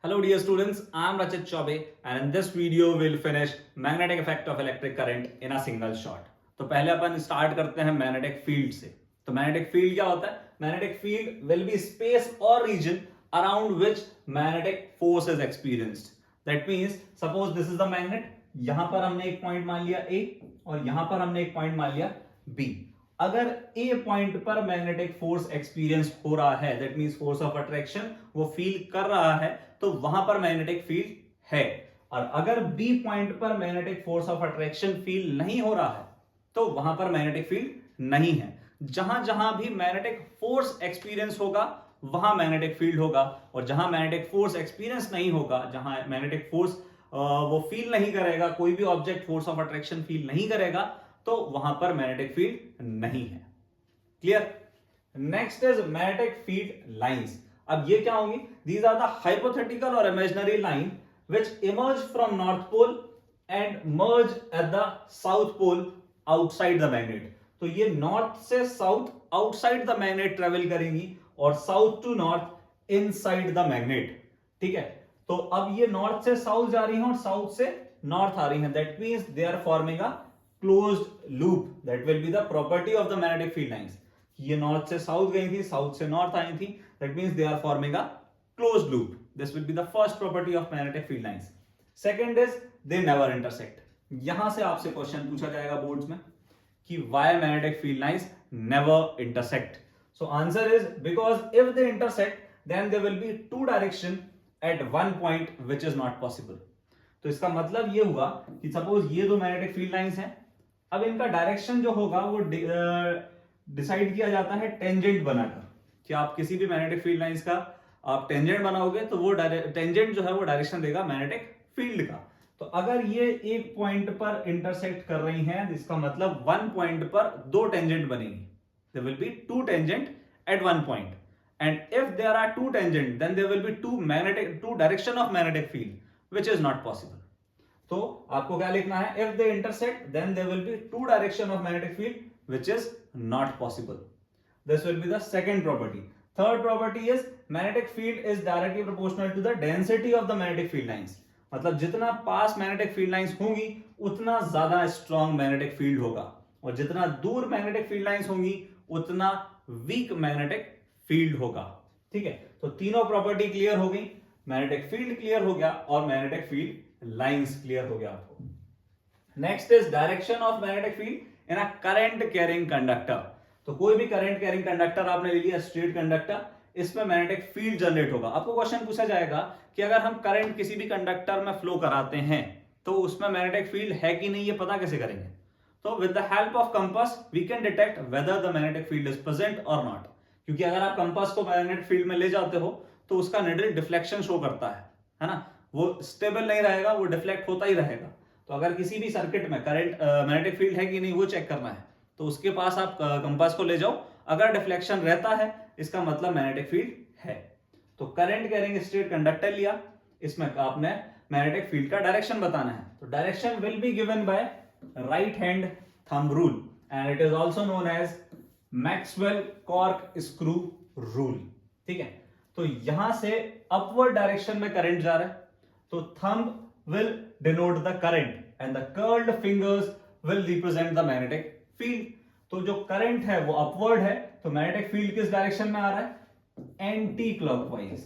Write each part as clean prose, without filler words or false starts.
Hello dear students, I am Rachit Chaube and in this video we'll finish magnetic effect of electric current in a single shot. तो पहले अपन start करते हैं magnetic field से. तो magnetic field क्या होता है? Magnetic field will be space और region around which magnetic force is experienced. That means suppose this is the magnet. यहां पर हमने एक पॉइंट मान लिया A और यहां पर हमने एक पॉइंट मान लिया B. अगर ए पॉइंट पर मैग्नेटिक फोर्स एक्सपीरियंस हो रहा है, that means force of attraction वो फील कर रहा है, तो वहां पर मैग्नेटिक फील्ड है. और अगर बी पॉइंट पर magnetic force of attraction feel नहीं हो रहा है, तो वहां पर मैग्नेटिक फील्ड नहीं है. जहां जहां भी मैग्नेटिक फोर्स एक्सपीरियंस होगा वहां मैग्नेटिक फील्ड होगा, और जहां मैग्नेटिक फोर्स एक्सपीरियंस नहीं होगा, जहां मैग्नेटिक फोर्स वो फील नहीं करेगा, कोई भी object force of attraction feel नहीं करेगा, तो वहां पर मैग्नेटिक फील्ड नहीं है. Clear? Next is magnetic field lines. अब ये क्या होंगी? दीज आर द हाइपोथेटिकल और imaginary line which emerge from north pole and merge at the south pole outside the magnet. तो ये नॉर्थ से south outside the magnet travel करेंगी और south to north inside the magnet. ठीक है, तो अब ये नॉर्थ से साउथ जा रही हैं और साउथ से नॉर्थ आ रही हैं. That means they are forming a closed loop. That will be the property of the magnetic field lines. ये नॉर्थ से साउथ गई थी, साउथ से नॉर्थ आई थी. That means they are forming a closed loop. This will be the first property of magnetic field lines. Second is they never intersect. यहां से आपसे क्वेश्चन पूछा जाएगा बोर्ड्स में कि why magnetic field lines never intersect. So answer is because if they intersect then there will be two direction at one point which is not possible. तो इसका मतलब ये हुआ कि सपोज ये दो मैग्नेटिक फील्ड लाइंस हैं. अब इनका डायरेक्शन जो होगा वो डिसाइड किया जाता है टेंजेंट बनाकर. कि आप किसी भी मैग्नेटिक फील्ड लाइंस का आप टेंजेंट बनाओगे तो वो टेंजेंट जो है वो डायरेक्शन देगा मैग्नेटिक फील्ड का. तो अगर ये एक पॉइंट पर इंटरसेक्ट कर रही हैं, इसका मतलब वन पॉइंट पर दो टेंजेंट बनेंगी. There will be two tangent at one point. And if there are two tangent then there will be two direction of magnetic field which is not possible. तो आपको क्या लिखना है? If they intersect then there will be two direction of magnetic field which is not possible. This will be the second property. Third property is magnetic field is directly proportional to the density of the magnetic field lines. मतलब जितना पास magnetic field lines होंगी उतना ज्यादा strong magnetic field होगा, और जितना दूर magnetic field lines होंगी उतना वीक मैग्नेटिक फील्ड होगा. ठीक है, तो तीनों प्रॉपर्टी क्लियर हो गई. मैग्नेटिक फील्ड क्लियर हो गया और मैग्नेटिक फील्ड लाइंस क्लियर हो गया आपको. Next is direction of magnetic field in a current carrying conductor. तो कोई भी करंट कैरिंग कंडक्टर आपने ले लिया, स्ट्रेट कंडक्टर, इसमें मैग्नेटिक फील्ड जनरेट होगा. आपको क्वेश्चन पूछा जाएगा कि अगर हम करंट किसी भी कंडक्टर में फ्लो कराते हैं तो उसमें मैग्नेटिक फील्ड है कि नहीं, ये पता कैसे करेंगे? तो with the help of compass we can detect whether the magnetic field is present और नॉट. क्योंकि अगर आप कंपास को मैग्नेटिक फील्ड में ले जाते हो तो उसका निडल डिफ्लेक्शन शो करता है ना. वो स्टेबल नहीं रहेगा, वो डिफ्लेक्ट होता ही रहेगा. तो अगर किसी भी सर्किट में करंट मैग्नेटिक फील्ड है कि नहीं वो चेक करना है, तो उसके पास आप कंपास को ले जाओ. अगर डिफ्लेक्शन रहता है इसका मतलब मैग्नेटिक फील्ड है. तो करंट कैरिंग स्ट्रेट कंडक्टर लिया, इसमें आपने मैग्नेटिक फील्ड का डायरेक्शन बताना है. तो direction will be given by right hand thumb rule and it is also known as Maxwell corkscrew rule. ठीक है, तो यहां से अपवर्ड डायरेक्शन में करंट जा रहा है, तो thumb will denote the current and the curled fingers will represent the magnetic field. तो जो करंट है वो अपवर्ड है, तो मैग्नेटिक फील्ड किस डायरेक्शन में आ रहा है? Anti clockwise.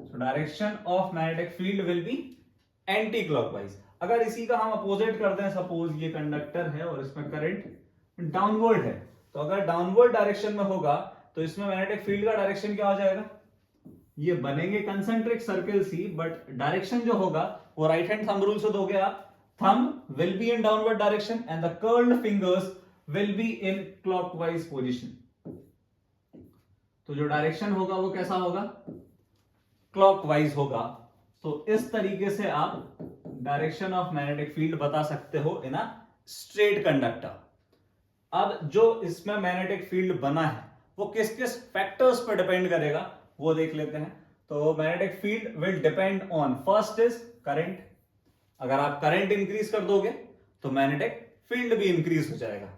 So direction of magnetic field will be anti clockwise. अगर इसी का हम अपोजिट करते हैं, सपोज ये कंडक्टर है और इसमें करंट डाउनवर्ड है, तो अगर डाउनवर्ड डायरेक्शन में होगा तो इसमें मैग्नेटिक फील्ड का डायरेक्शन क्या हो जाएगा? ये बनेंगे concentric circles he, but direction जो होगा वो राइट हैंड थंब रूल से दोगे आप. Thumb will be in downward direction and the curled fingers will be in clockwise position. तो जो डायरेक्शन होगा वो कैसा होगा? क्लॉकवाइज होगा. तो इस तरीके से आप डायरेक्शन ऑफ मैग्नेटिक फील्ड बता सकते हो इन अ स्ट्रेट कंडक्टर. अब जो इसमें मैग्नेटिक फील्ड बना है वो किस किस फैक्टर्स पर डिपेंड करेगा वो देख लेते हैं. तो magnetic field will depend on, first is current. अगर आप करंट इंक्रीज कर दोगे तो मैग्नेटिक फील्ड भी इंक्रीज हो जाएगा.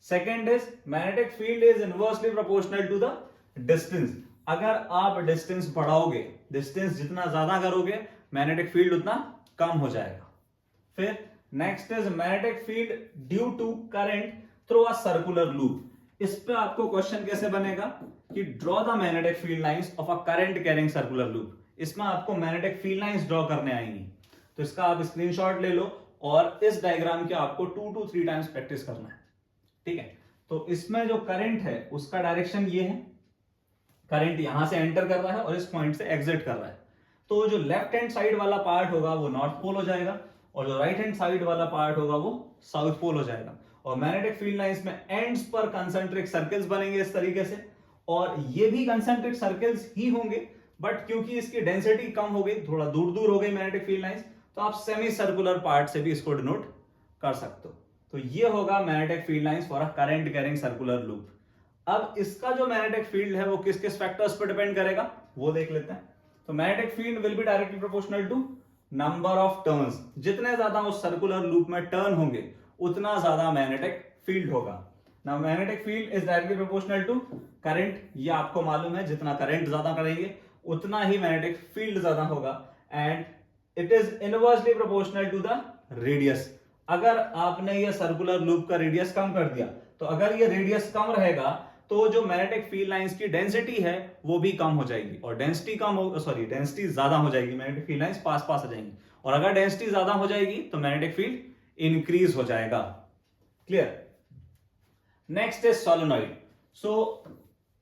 Second is magnetic field is inversely proportional to the distance. अगर आप डिस्टेंस बढ़ाओगे, डिस्टेंस जितना ज्यादा करोगे, मैग्नेटिक फील्ड उतना कम हो जाएगा। फिर next is magnetic field due to current through a circular loop. इस पे आपको क्वेश्चन कैसे बनेगा कि draw the magnetic field lines of a current carrying circular loop. इसमें आपको मैग्नेटिक फील्ड लाइंस ड्रॉ करने आएंगी, तो इसका आप स्क्रीनशॉट ले लो और इस डायग्राम के आपको 2 to 3 टाइम्स प्रैक्टिस करना है, ठीक है। तो इसमें जो करंट है उसका डायरेक्शन ये है, करंट यहां से एंटर कर रहा है और इस पॉइंट से एग्जिट कर रहा है। तो जो लेफ्ट हैंड साइड वाला पार्ट होगा वो नॉर्थ पोल हो जाएगा और जो राइट हैंड साइड वाला पार्ट होगा वो साउथ पोल हो जाएगा। और मैग्नेटिक फील्ड लाइंस में एंड्स पर कंसेंट्रिक सर्कल्स बनेंगे इस तरीके से, और ये भी कंसेंट्रिक सर्कल्स ही होंगे, बट क्योंकि इसकी डेंसिटी कम हो गई, थोड़ा दूर दूर हो गई मैग्नेटिक फील्ड लाइंस, तो आप सेमी सर्कुलर पार्ट से भी इसको डिनोट कर सकते हो। तो ये होगा magnetic field lines for a current carrying circular loop. अब इसका जो मैग्नेटिक फील्ड है वो किस किस फैक्टर्स पर डिपेंड करेगा वो देख लेते हैं। तो magnetic field will be directly proportional to number of turns. जितने ज्यादा उस सर्कुलर लूप में टर्न होंगे उतना ज्यादा मैग्नेटिक फील्ड होगा। Now magnetic field is directly proportional to current, ये आपको मालूम है, जितना करंट ज्यादा करेंगे उतना ही मैग्नेटिक फील्ड ज्यादा होगा। And it is inversely proportional to the radius. अगर आपने ये सर्कुलर लूप का रेडियस कम कर दिया, तो अगर ये रेडियस कम रहेगा तो जो मैग्नेटिक फील्ड लाइंस की डेंसिटी है वो भी कम हो जाएगी, और डेंसिटी ज्यादा हो जाएगी, मैग्नेटिक फील्ड लाइंस पास पास आ जाएंगी, और अगर डेंसिटी ज्यादा हो जाएगी तो मैग्नेटिक फील्ड इंक्रीज हो जाएगा। Clear? Next is solenoid. So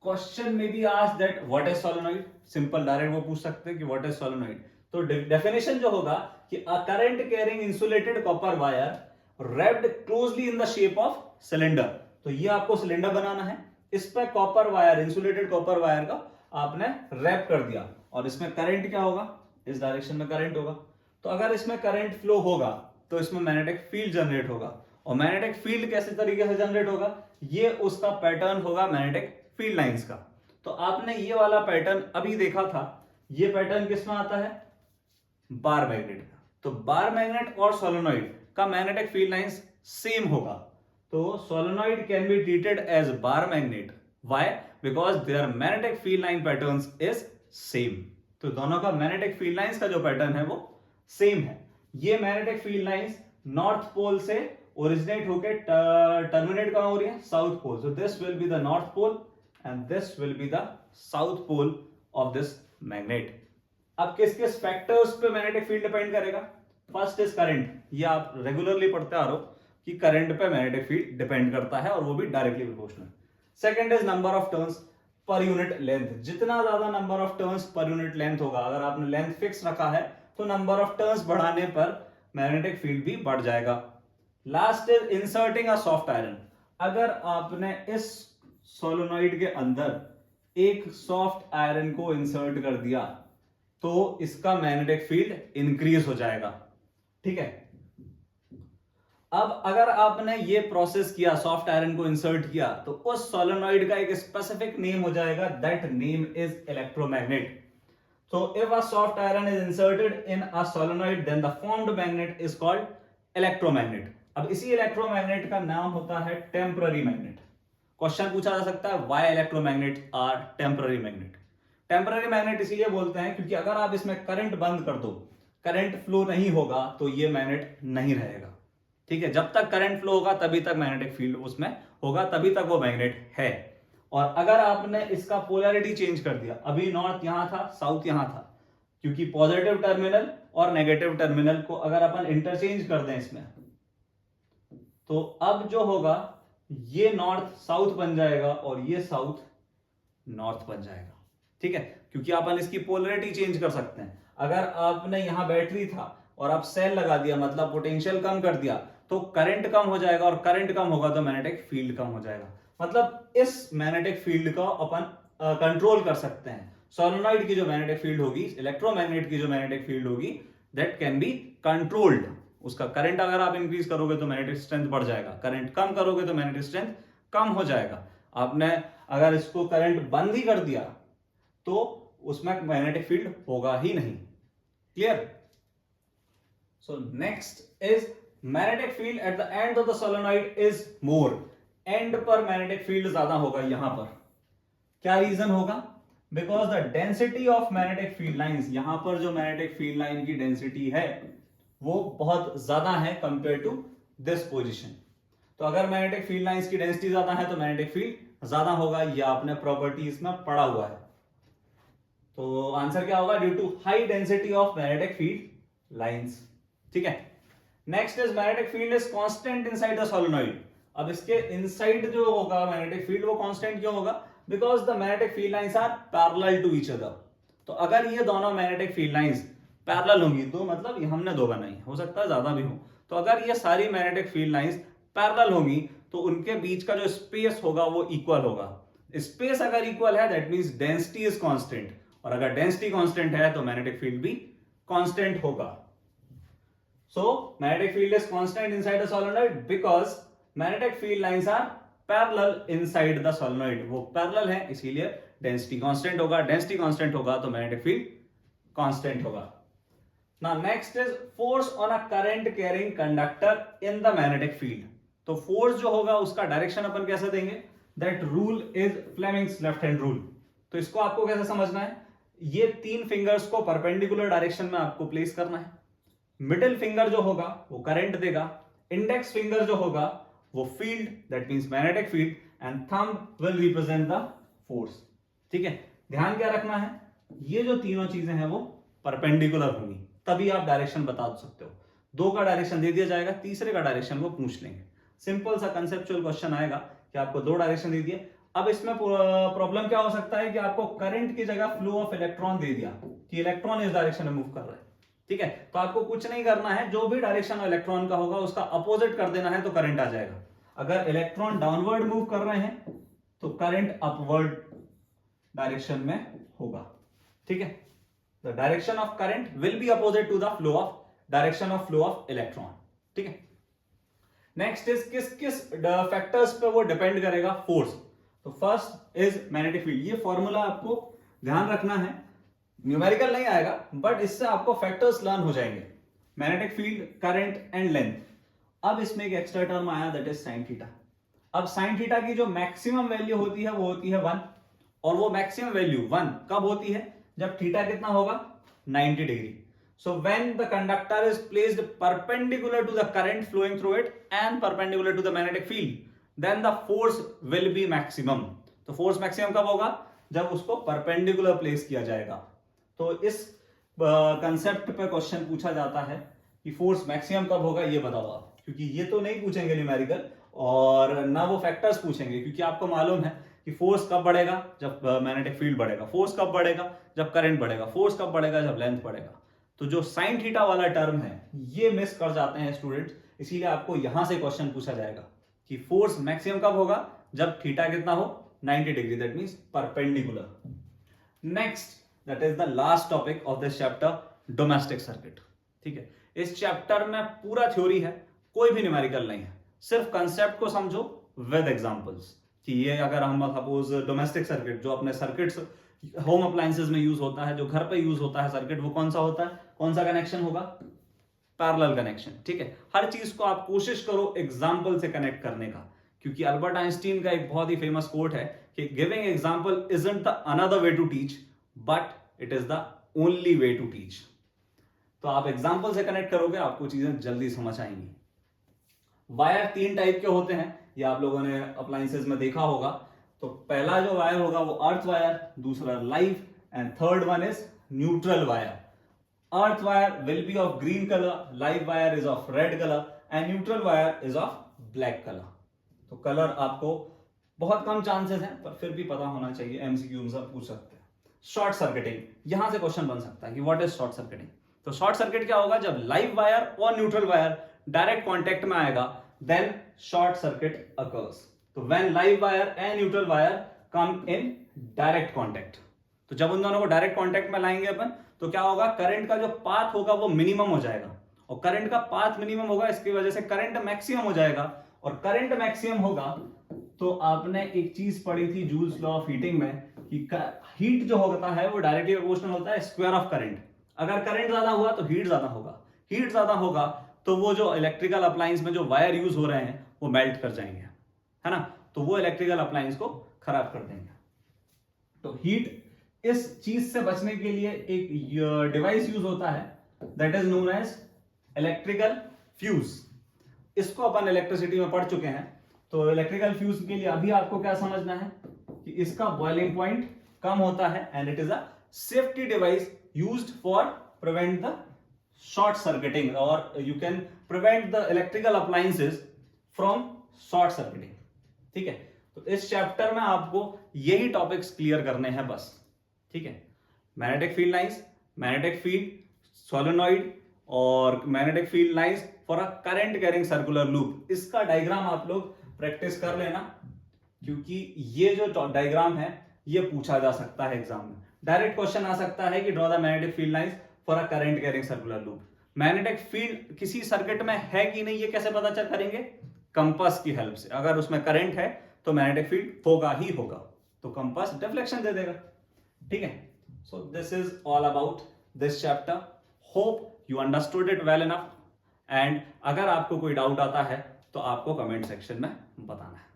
question में be asked that what is solenoid. Simple direct वो पूछ सकते हैं कि व्हाट इज सोलेनॉइड। तो डेफिनेशन जो होगा कि a current carrying insulated copper wire wrapped closely in the shape of cylinder. तो ये आपको सिलेंडर बनाना है, इस पर copper wire, insulated copper wire का आपने रैप कर दिया, और इसमें करंट क्या होगा, इस डायरेक्शन में करंट होगा। तो अगर इसमें करंट फ्लो होगा तो इसमें मैग्नेटिक फील्ड जनरेट होगा, और मैग्नेटिक फील्ड कैसे तरीके से जनरेट होगा, ये उसका पैटर्न होगा मैग्नेटिक फील्ड लाइंस का। तो आपने ये वाला पैटर्न अभी देखा था, ये पैटर्न किसमें आता है, बार मैग्नेट का। तो बार मैग्नेट और सोलेनॉइड का मैग्नेटिक फील्ड लाइंस सेम होगा। तो solenoid can be treated as bar magnet. Why? Because their magnetic field line patterns is same. तो दोनों का मैग्नेटिक फील्ड लाइंस का जो पैटर्न है वो सेम है। ये magnetic field lines north pole से ओरिजिनेट होकर टर्मिनेट कहां हो रही है, south pole. So this will be the north pole and this will be the south pole of this magnet. अब किस किस फैक्टर्स पे मैग्नेटिक फील्ड डिपेंड करेगा? First is current. ये आप रेगुलरली पढ़ते आ रहे हो कि करंट पे मैग्नेटिक फील्ड डिपेंड करता है, और वो भी directly proportional. Second is number of turns per unit length. जितना ज्यादा number of turns per unit length होगा, अगर आपने लेंथ फिक्स रखा है तो नंबर ऑफ टर्न्स बढ़ाने पर मैग्नेटिक फील्ड भी बढ़ जाएगा। Last is inserting a soft iron. अगर आपने इस सोलेनॉइड के अंदर एक सॉफ्ट आयरन को इंसर्ट कर दिया तो इसका मैग्नेटिक फील्ड इंक्रीज हो जाएगा, ठीक है। अब अगर आपने ये प्रोसेस किया, सॉफ्ट आयरन को इंसर्ट किया, तो उस सोलेनॉइड का एक स्पेसिफिक नेम हो जाएगा, that name is electromagnet. So if a soft iron is inserted in a solenoid, then the formed magnet is called electromagnet. अब इसी इलेक्ट्रोमैग्नेट का नाम होता है टेम्पररी मैग्नेट। क्वेश्चन पूछा जा सकता है why electromagnet are temporary magnet. Temporary magnet इसीलिए बोलते हैं क्योंकि अगर आप इसमें करंट बंद कर दो, करंट फ्लो नहीं होगा तो ये मैग्नेट नहीं रहेगा, ठीक है। जब तक करंट फ्लो होगा तभी तक मैग्नेटिक फील्ड उसमें होगा, तभी तक वो मैग्नेट है। और अगर आपने इसका पोलैरिटी चेंज कर दिया, अभी नॉर्थ यहां था, साउथ यहां था, क्योंकि पॉजिटिव टर्मिनल और नेगेटिव टर्मिनल को अगर अपन इंटरचेंज कर दें इसमें, तो अब जो होगा ये नॉर्थ साउथ बन जाएगा और ये साउथ नॉर्थ बन जाएगा, ठीक है, क्योंकि अपन इसकी पोलैरिटी चेंज कर सकते हैं। अगर आपने यहां बैटरी था और आप सेल लगा दिया, मतलब पोटेंशियल कम कर दिया, तो करंट कम हो जाएगा, और करंट कम होगा तो मैग्नेटिक फील्ड कम हो जाएगा। मतलब इस मैग्नेटिक फील्ड को अपन कंट्रोल कर सकते हैं। सोलेनॉइड की जो मैग्नेटिक फील्ड होगी, इलेक्ट्रोमैग्नेट की जो मैग्नेटिक फील्ड होगी, दैट कैन बी कंट्रोल्ड। उसका करंट अगर आप इंक्रीज करोगे तो मैग्नेटिक स्ट्रेंथ बढ़ जाएगा, करंट कम करोगे तो मैग्नेटिक स्ट्रेंथ कम हो जाएगा। आपने अगर इसको करंट बंद ही कर दिया तो उसमें मैग्नेटिक फील्ड होगा ही नहीं। Clear? So next is magnetic field at the end of the solenoid is more and पर मैग्नेटिक फील्ड ज्यादा होगा यहां पर। क्या रीजन होगा? Because the density of magnetic field lines, यहां पर जो मैग्नेटिक फील्ड लाइन की डेंसिटी है वो बहुत ज्यादा है कंपेयर टू दिस पोजीशन। तो अगर मैग्नेटिक फील्ड लाइंस की डेंसिटी ज्यादा है तो मैग्नेटिक फील्ड ज्यादा होगा, यह आपने प्रॉपर्टीज में पढ़ा हुआ है। तो आंसर क्या होगा? Due to high density of magnetic field lines. ठीक है, next is magnetic field is constant inside the solenoid. अब इसके इनसाइड जो होगा मैग्नेटिक फील्ड वो कांस्टेंट क्यों होगा? Because the magnetic field lines are parallel to each other. तो अगर ये दोनों मैग्नेटिक फील्ड लाइंस पैरेलल होंगी, तो मतलब ये हमने दो बनाई, हो सकता है ज्यादा भी हो, तो अगर ये सारी मैग्नेटिक फील्ड लाइंस पैरेलल होंगी तो उनके बीच का जो स्पेस होगा वो इक्वल होगा। स्पेस अगर इक्वल है that means density is constant, और अगर डेंसिटी कांस्टेंट है तो मैग्नेटिक फील्ड भी कांस्टेंट होगा। So magnetic field is constant inside the solenoid because magnetic field lines are parallel inside the solenoid। वो parallel है इसीलिए density constant होगा, density constant होगा तो magnetic field constant होगा। Now next is force on a current carrying conductor in the magnetic field। तो force जो होगा उसका डायरेक्शन अपन कैसे देंगे? That rule is Fleming's left hand rule। तो इसको आपको कैसे समझना है? ये तीन फिंगर्स को परपेंडिकुलर डायरेक्शन में आपको प्लेस करना है। मिडिल फिंगर जो होगा वो करंट देगा, इंडेक्स फिंगर जो होगा वो field that means magnetic field, and thumb will represent the force. ठीक है, ध्यान क्या रखना है? ये जो तीनों चीजें हैं वो परपेंडिकुलर होंगी, तभी आप डायरेक्शन बता सकते हो। दो का डायरेक्शन दे दिया जाएगा, तीसरे का डायरेक्शन वो पूछ लेंगे। सिंपल सा कंसेप्चुअल क्वेश्चन आएगा कि आपको दो डायरेक्शन दे दिए। अब इसमें प्रॉब्लम क्या हो सकता है कि आपको करंट की जगह फ्लो ऑफ इलेक्ट्रॉन दे दिया कि इलेक्ट्रॉन इस डायरेक्शन में मूव कर रहा है। ठीक है, तो आपको कुछ नहीं करना है, जो भी डायरेक्शन इलेक्ट्रॉन का होगा उसका अपोजिट कर देना है तो करंट आ जाएगा। अगर इलेक्ट्रॉन डाउनवर्ड मूव कर रहे हैं तो करंट अपवर्ड डायरेक्शन में होगा। ठीक है, the direction of current will be opposite to the flow of direction of flow of electron. ठीक है, नेक्स्ट इज किस किस फैक्टर्स पे वो डिपेंड करेगा? फोर्स। तो फर्स्ट इज मैग्नेटिक फील्ड। ये फॉर्मूला आपको ध्यान रखना है, न्यूमेरिकल नहीं आएगा बट इससे आपको फैक्टर्स लर्न हो जाएंगे। Magnetic field, current and length. अब इसमें एक एक्स्ट्रा टर्म आया दैट इज साइन थीटा। अब साइन थीटा की जो मैक्सिमम वैल्यू होती है वो होती है 1, और वो मैक्सिमम वैल्यू 1 कब होती है? जब थीटा कितना होगा? 90 degree. So when the conductor is placed perpendicular to the current flowing through it and perpendicular to the magnetic field then the force will be maximum. तो फोर्स मैक्सिमम कब होगा? जब उसको परपेंडिकुलर प्लेस किया जाएगा। तो इस कंसेप्ट पे क्वेश्चन पूछा जाता है कि फोर्स मैक्सिमम कब होगा, ये बताओ आप, क्योंकि ये तो नहीं पूछेंगे न्यूमेरिकल और ना वो फैक्टर्स पूछेंगे, क्योंकि आपको मालूम है कि फोर्स कब बढ़ेगा? जब मैग्नेटिक फील्ड बढ़ेगा। फोर्स कब बढ़ेगा? जब करंट बढ़ेगा। फोर्स कब बढ़ेगा? जब लेंथ बढ़ेगा। तो जो साइन थीटा वाला टर्म है ये मिस कर जाते हैं स्टूडेंट्स, इसीलिए आपको यहां से क्वेश्चन पूछा जाएगा कि फोर्स मैक्सिमम कब होगा? जब थीटा कितना हो? 90 degree, that means perpendicular. Next that is the last topic of this chapter, domestic circuit. ठीक है, इस चैप्टर में पूरा थ्योरी है, कोई भी न्यूमेरिकल नहीं है, सिर्फ कंसेप्ट को समझो विद एग्जांपल्स। कि ये अगर हम सपोज डोमेस्टिक सर्किट, जो अपने सर्किट्स होम अप्लायंसेस में यूज होता है, जो घर पे यूज होता है सर्किट, वो कौन सा होता है? कौन सा कनेक्शन होगा? Parallel connection. ठीक है, हर चीज को आप कोशिश करो एग्जाम्पल से कनेक्ट करने का, क्योंकि अल्बर्ट आइंस्टीन का एक बहुत ही फेमस कोट है कि giving example isn't the another way to teach but it is the only way to teach. तो आप एग्जाम्पल से कनेक्ट करोगे, आपको चीजें जल्दी समझ आएंगी। वायर 3 टाइप के होते हैं, ये आप लोगों ने अप्लायंसेस में देखा होगा। तो पहला जो वायर होगा वो अर्थ वायर, दूसरा live, and third one is neutral wire. Earth wire will be of green colour, live wire is of red colour, and neutral wire is of black colour. तो कलर आपको बहुत कम chances हैं, पर फिर भी पता होना चाहिए, एमसीक्यू में पूछ सकते हैं। शॉर्ट सर्किटिंग, यहां से क्वेश्चन बन सकता है कि व्हाट इज शॉर्ट सर्किटिंग। तो शॉर्ट सर्किट क्या होगा? जब लाइव वायर और न्यूट्रल वायर डायरेक्ट कांटेक्ट में आएगा देन शॉर्ट सर्किट अकर्स। तो when live wire and neutral wire come in direct contact, तो जब उन दोनों को डायरेक्ट कांटेक्ट में लाएंगे अपन, तो क्या होगा? करंट का जो पाथ होगा वो मिनिमम हो जाएगा, और करंट का पाथ मिनिमम होगा, इसकी वजह से करंट मैक्सिमम हो जाएगा। और करंट मैक्सिमम होगा तो आपने एक चीज पढ़ी थी जूल्स लॉ ऑफ हीटिंग में कि हीट जो होता है वो डायरेक्टली प्रोपोर्शनल होता है स्क्वायर ऑफ करंट। अगर करंट ज्यादा हुआ तो हीट ज्यादा होगा, हीट ज्यादा होगा तो वो जो इलेक्ट्रिकल अप्लायंस में जो वायर यूज हो रहे हैं वो मेल्ट कर जाएंगे, है ना। तो वो इलेक्ट्रिकल अप्लायंस को खराब कर देंगे। तो हीट इस चीज से बचने के लिए एक डिवाइस यूज होता है, that is known as electrical fuse. इसको अपन इलेक्ट्रिसिटी में पढ़ चुके हैं। तो इलेक्ट्रिकल फ्यूज के लिए अभी आपको क्या समझना है कि इसका बॉइलिंग पॉइंट कम होता है and it is a safety device used for prevent the short circuiting, और you can prevent the electrical appliances from short circuiting. ठीक है, तो इस चैप्टर में आपको यही टॉपिक्स क्लियर करने हैं बस। ठीक है, magnetic field lines, magnetic field, solenoid और magnetic field lines for a current carrying circular loop, इसका डायग्राम आप लोग प्रैक्टिस कर लेना, क्योंकि ये जो डायग्राम है ये पूछा जा सकता है एग्जाम में। डायरेक्ट क्वेश्चन आ सकता है कि draw the magnetic field lines for a current carrying circular loop. Magnetic field किसी सर्किट में है कि नहीं ये कैसे पता चल करेंगे? कंपास की हेल्प से। अगर उसमें करंट है तो मैग्नेटिक फील्ड होगा ही होगा, तो कंपास डिफ्लेक्शन दे देगा। ठीक है, so this is all about this chapter. Hope you understood it well enough, and अगर आपको कोई डाउट आता है तो आपको कमेंट सेक्शन में बताना है।